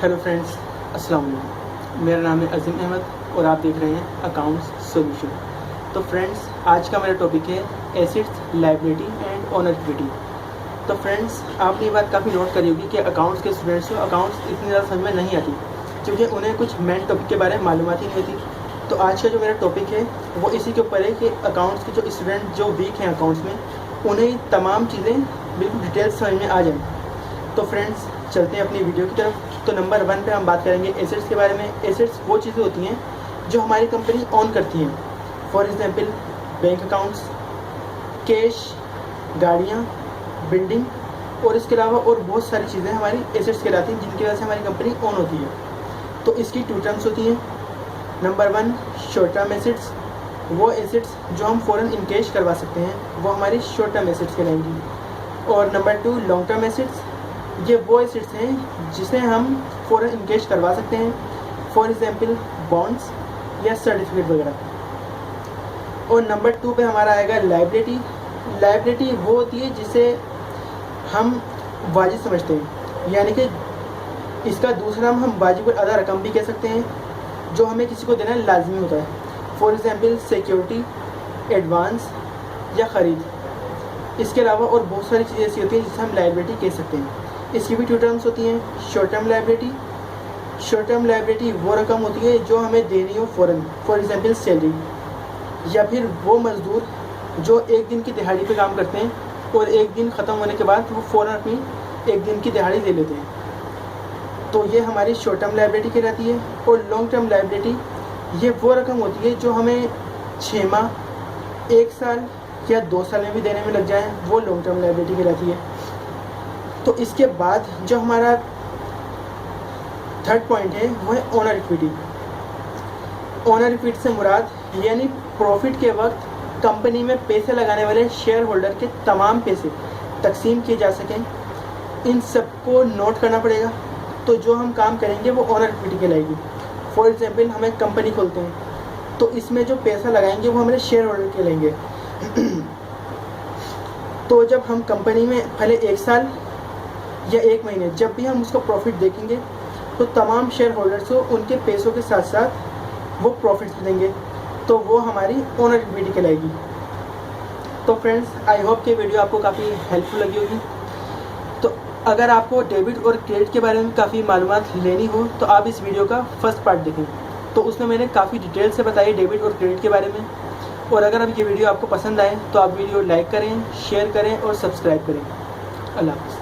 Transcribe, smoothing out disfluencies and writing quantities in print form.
Hello friends, अस्सलाम वालेकुम। मेरा नाम है अज़ीम अहमद और आप देख रहे हैं अकाउंट्स सॉल्यूशन। तो फ्रेंड्स, आज का मेरा टॉपिक है assets, liability and owner equity. तो फ्रेंड्स, आपने ये बात काफ़ी नोट करी होगी कि अकाउंट्स के स्टूडेंट्स को अकाउंट्स इतनी ज़्यादा समझ में नहीं आती क्योंकि उन्हें कुछ मेन टॉपिक के बारे में मालूमात ही नहीं होती। तो आज का जो मेरा टॉपिक है वो इसी के ऊपर है कि अकाउंट्स के जो स्टूडेंट जो वीक हैं अकाउंट्स में, उन्हें तमाम चीज़ें बिल्कुल डिटेल समझ में आ जाएँ। तो फ्रेंड्स, चलते हैं अपनी वीडियो की तरफ। तो नंबर 1 पे हम बात करेंगे एसेट्स के बारे में। एसेट्स वो चीज़ें होती हैं जो हमारी कंपनी ऑन करती हैं। For example bank accounts, cash, गाड़ियाँ, बिल्डिंग और इसके अलावा और बहुत सारी चीज़ें हमारी एसेट्स कहलाती हैं जिनकी वजह से हमारी कंपनी ऑन होती है। तो इसकी 2 टर्म्स होती हैं। नंबर 1 शॉर्ट टर्म एसेट्स, वो एसेट्स जो हम फ़ौरन इनकेश करवा सकते हैं वो हमारी शॉर्ट टर्म एसेट्स कहलाएंगी। और नंबर 2 लॉन्ग टर्म एसेट्स, ये वो एसेट्स हैं जिसे हम फ़ौरन इनकेश करवा सकते हैं। फॉर एग्जांपल बॉन्ड्स या सर्टिफिकेट वगैरह। और नंबर 2 पे हमारा आएगा लायबिलिटी। लायबिलिटी वो होती है जिसे हम वाजिब समझते हैं, यानी कि इसका दूसरा नाम हम वाजिब अदा रकम भी कह सकते हैं जो हमें किसी को देना लाजमी होता है। फॉर एग्जांपल सिक्योरिटी, एडवांस या ख़रीद। इसके अलावा और बहुत सारी चीज़ें ऐसी होती हैं जिसे हम लायबिलिटी कह सकते हैं। इसकी भी 2 टर्म्स होती हैं। Short term liability, short term liability वो रकम होती है जो हमें देनी हो फ़ौरन। फॉर एग्जांपल सैलरी, या फिर वो मज़दूर जो एक दिन की दिहाड़ी पे काम करते हैं और एक दिन ख़त्म होने के बाद वो फ़ौरन अपनी एक दिन की दिहाड़ी ले लेते हैं। तो ये हमारी शॉर्ट टर्म लायबिलिटी कहलाती है। और लॉन्ग टर्म लायबिलिटी ये वो रकम होती है जो हमें 6 माह, 1 साल या 2 साल में भी देने में लग जाए, वो लॉन्ग टर्म लायबिलिटी कहलाती है। तो इसके बाद जो हमारा 3rd पॉइंट है वो है ओनर इक्विटी। ओनर इक्विटी से मुराद यानी प्रॉफिट के वक्त कंपनी में पैसे लगाने वाले शेयर होल्डर के तमाम पैसे तकसीम किए जा सकें, इन सबको नोट करना पड़ेगा। तो जो हम काम करेंगे वो ओनर इक्विटी कहलाएगी। फॉर एग्जांपल हम एक कंपनी खोलते हैं तो इसमें जो पैसा लगाएंगे वो हमारे शेयर होल्डर कहलाएंगे। तो जब हम कंपनी में पहले 1 साल या 1 महीने जब भी हम उसका प्रॉफिट देखेंगे तो तमाम शेयर होल्डर्स को उनके पैसों के साथ साथ वो प्रॉफिट्स भी देंगे, तो वो हमारी ओनर इक्विटी कहलाएगी। तो फ्रेंड्स, आई होप कि वीडियो आपको काफ़ी हेल्पफुल लगी होगी। तो अगर आपको डेबिट और क्रेडिट के बारे में काफ़ी मालूमात लेनी हो तो आप इस वीडियो का फर्स्ट पार्ट देखें। तो उसमें मैंने काफ़ी डिटेल से बताई डेबिट और क्रेडिट के बारे में। और अगर अब ये वीडियो आपको पसंद आए तो आप वीडियो लाइक करें, शेयर करें और सब्सक्राइब करें। अल्लाह हाफ़िज़।